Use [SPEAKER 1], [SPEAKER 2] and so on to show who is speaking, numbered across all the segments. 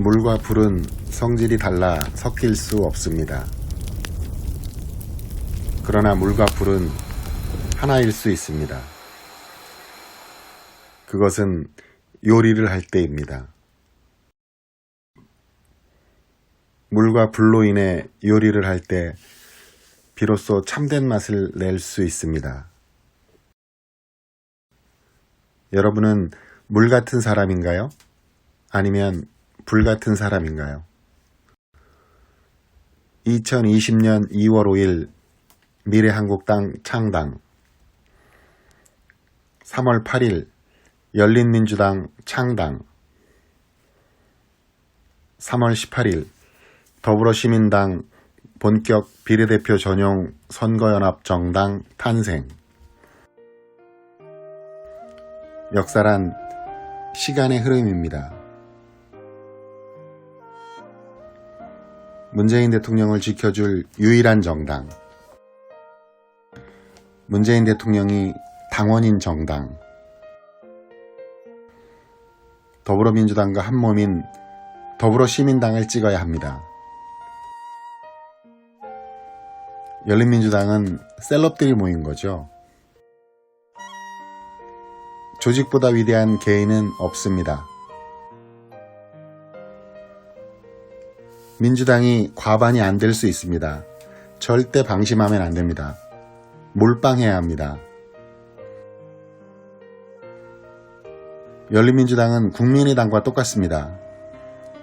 [SPEAKER 1] 물과 불은 성질이 달라 섞일 수 없습니다. 그러나 물과 불은 하나일 수 있습니다. 그것은 요리를 할 때입니다. 물과 불로 인해 요리를 할 때 비로소 참된 맛을 낼 수 있습니다. 여러분은 물 같은 사람인가요? 아니면 불 같은 사람인가요? 2020년 2월 5일 미래한국당 창당, 3월 8일 열린민주당 창당, 3월 18일 더불어시민당 본격 비례대표 전용 선거연합 정당 탄생. 역사란 시간의 흐름입니다. 문재인 대통령을 지켜줄 유일한 정당, 문재인 대통령이 당원인 정당, 더불어민주당과 한몸인 더불어시민당을 찍어야 합니다. 열린민주당은 셀럽들이 모인 거죠. 조직보다 위대한 개인은 없습니다. 민주당이 과반이 안 될 수 있습니다. 절대 방심하면 안 됩니다. 몰빵해야 합니다. 열린민주당은 국민의당과 똑같습니다.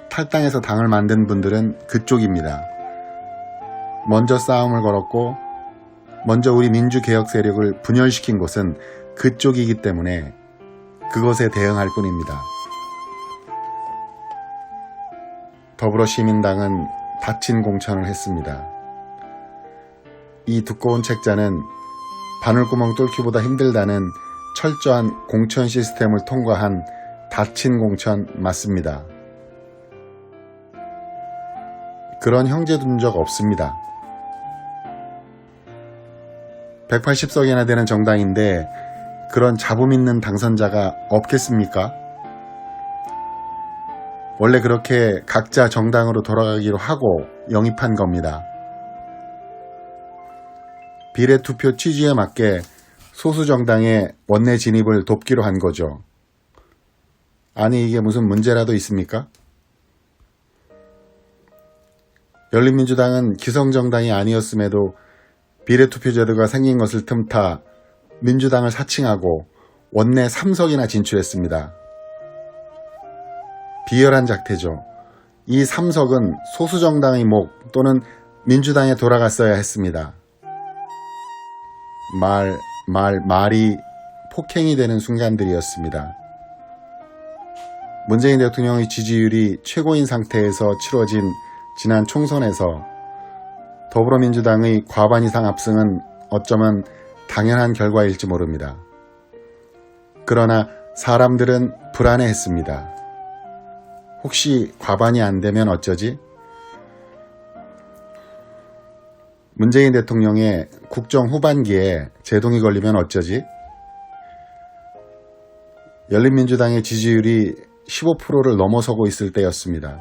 [SPEAKER 1] 탈당해서 당을 만든 분들은 그쪽입니다. 먼저 싸움을 걸었고 먼저 우리 민주개혁 세력을 분열시킨 곳은 그쪽이기 때문에 그것에 대응할 뿐입니다. 더불어시민당은 닫힌 공천을 했습니다. 이 두꺼운 책자는 바늘구멍 뚫기보다 힘들다는 철저한 공천 시스템을 통과한 닫힌 공천 맞습니다. 그런 형제 둔 적 없습니다. 180석이나 되는 정당인데 그런 자부 있는 당선자가 없겠습니까? 원래 그렇게 각자 정당으로 돌아가기로 하고 영입한 겁니다. 비례투표 취지에 맞게 소수 정당의 원내 진입을 돕기로 한 거죠. 아니 이게 무슨 문제라도 있습니까? 열린민주당은 기성정당이 아니었음에도 비례투표제도가 생긴 것을 틈타 민주당을 사칭하고 원내 3석이나 진출했습니다. 비열한 작태죠. 이 3석은 소수정당의 목 또는 민주당에 돌아갔어야 했습니다. 말이 폭행이 되는 순간들이었습니다. 문재인 대통령의 지지율이 최고인 상태에서 치러진 지난 총선에서 더불어민주당의 과반 이상 압승은 어쩌면 당연한 결과일지 모릅니다. 그러나 사람들은 불안해했습니다. 혹시 과반이 안 되면 어쩌지? 문재인 대통령의 국정 후반기에 제동이 걸리면 어쩌지? 열린민주당의 지지율이 15%를 넘어서고 있을 때였습니다.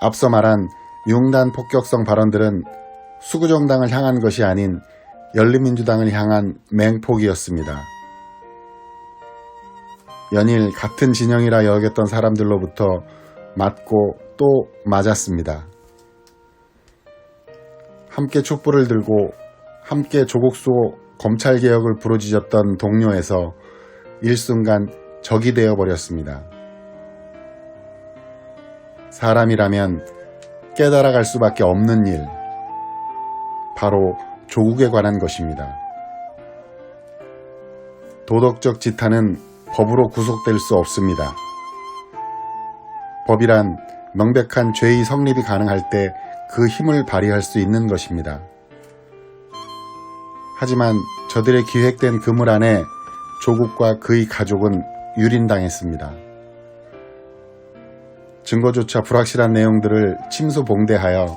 [SPEAKER 1] 앞서 말한 융단 폭격성 발언들은 수구정당을 향한 것이 아닌 열린민주당을 향한 맹폭이었습니다. 연일 같은 진영이라 여겼던 사람들로부터 맞고 또 맞았습니다. 함께 촛불을 들고 함께 조국수호 검찰개혁을 부르짖었던 동료에서 일순간 적이 되어버렸습니다. 사람이라면 깨달아갈 수밖에 없는 일, 바로 조국에 관한 것입니다. 도덕적 지탄은 법으로 구속될 수 없습니다. 법이란 명백한 죄의 성립이 가능할 때 그 힘을 발휘할 수 있는 것입니다. 하지만 저들의 기획된 그물 안에 조국과 그의 가족은 유린당했습니다. 증거조차 불확실한 내용들을 침수봉대하여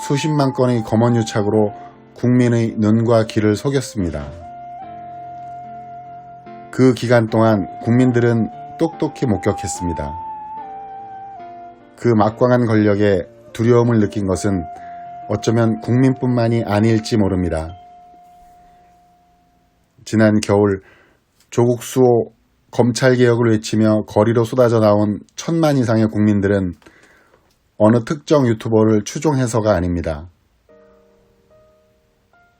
[SPEAKER 1] 수십만 건의 검언유착으로 국민의 눈과 귀를 속였습니다. 그 기간 동안 국민들은 똑똑히 목격했습니다. 그 막강한 권력에 두려움을 느낀 것은 어쩌면 국민뿐만이 아닐지 모릅니다. 지난 겨울 조국 수호 검찰개혁을 외치며 거리로 쏟아져 나온 1,000만 이상의 국민들은 어느 특정 유튜버를 추종해서가 아닙니다.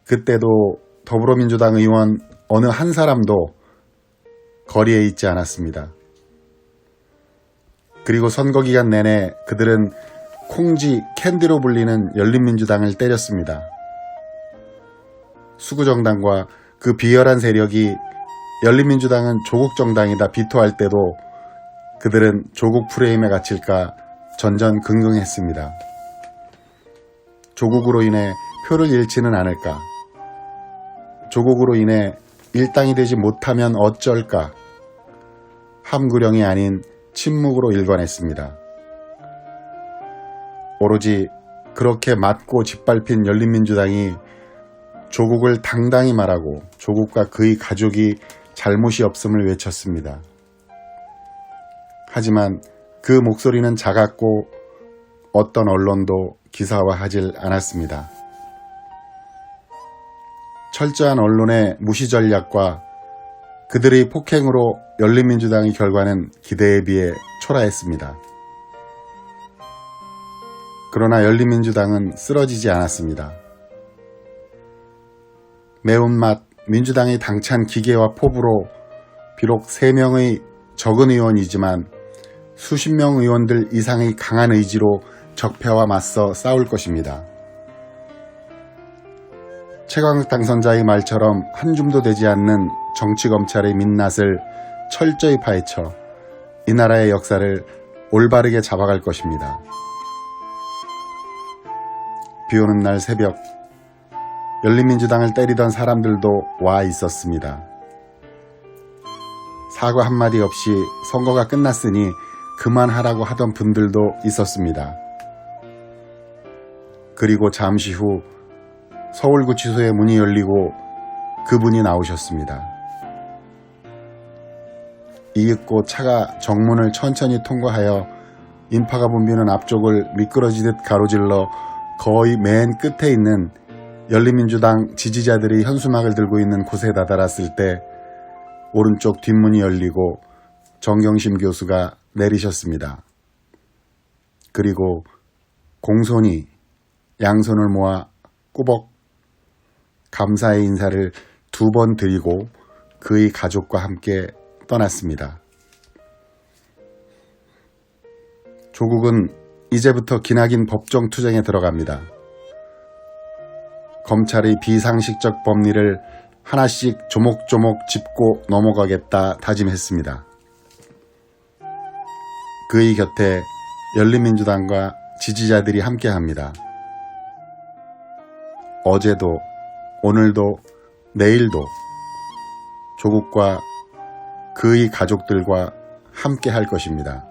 [SPEAKER 1] 그때도 더불어민주당 의원 어느 한 사람도 거리에 있지 않았습니다. 그리고 선거 기간 내내 그들은 콩쥐, 캔디로 불리는 열린민주당을 때렸습니다. 수구정당과 그 비열한 세력이 열린민주당은 조국정당이다 비토할 때도 그들은 조국 프레임에 갇힐까 전전긍긍했습니다. 조국으로 인해 표를 잃지는 않을까? 조국으로 인해 일당이 되지 못하면 어쩔까? 함구령이 아닌 침묵으로 일관했습니다. 오로지 그렇게 맞고 짓밟힌 열린민주당이 조국을 당당히 말하고 조국과 그의 가족이 잘못이 없음을 외쳤습니다. 하지만 그 목소리는 작았고 어떤 언론도 기사화하질 않았습니다. 철저한 언론의 무시 전략과 그들의 폭행으로 열린민주당의 결과는 기대에 비해 초라했습니다. 그러나 열린민주당은 쓰러지지 않았습니다. 매운맛 민주당의 당찬 기계와 포부로 비록 3명의 적은 의원이지만 수십 명 의원들 이상의 강한 의지로 적폐와 맞서 싸울 것입니다. 최강욱 당선자의 말처럼 한 줌도 되지 않는 정치검찰의 민낯을 철저히 파헤쳐 이 나라의 역사를 올바르게 잡아갈 것입니다. 비오는 날 새벽 열린민주당을 때리던 사람들도 와 있었습니다. 사과 한마디 없이 선거가 끝났으니 그만하라고 하던 분들도 있었습니다. 그리고 잠시 후 서울구치소의 문이 열리고 그분이 나오셨습니다. 이윽고 차가 정문을 천천히 통과하여 인파가 붐비는 앞쪽을 미끄러지듯 가로질러 거의 맨 끝에 있는 열린민주당 지지자들이 현수막을 들고 있는 곳에 다다랐을 때 오른쪽 뒷문이 열리고 정경심 교수가 내리셨습니다. 그리고 공손히 양손을 모아 꾸벅 감사의 인사를 2번 드리고 그의 가족과 함께 떠났습니다. 조국은 이제부터 기나긴 법정 투쟁에 들어갑니다. 검찰의 비상식적 법리를 하나씩 조목조목 짚고 넘어가겠다 다짐했습니다. 그의 곁에 열린민주당과 지지자들이 함께합니다. 어제도 오늘도 내일도 조국과 그의 가족들과 함께 할 것입니다.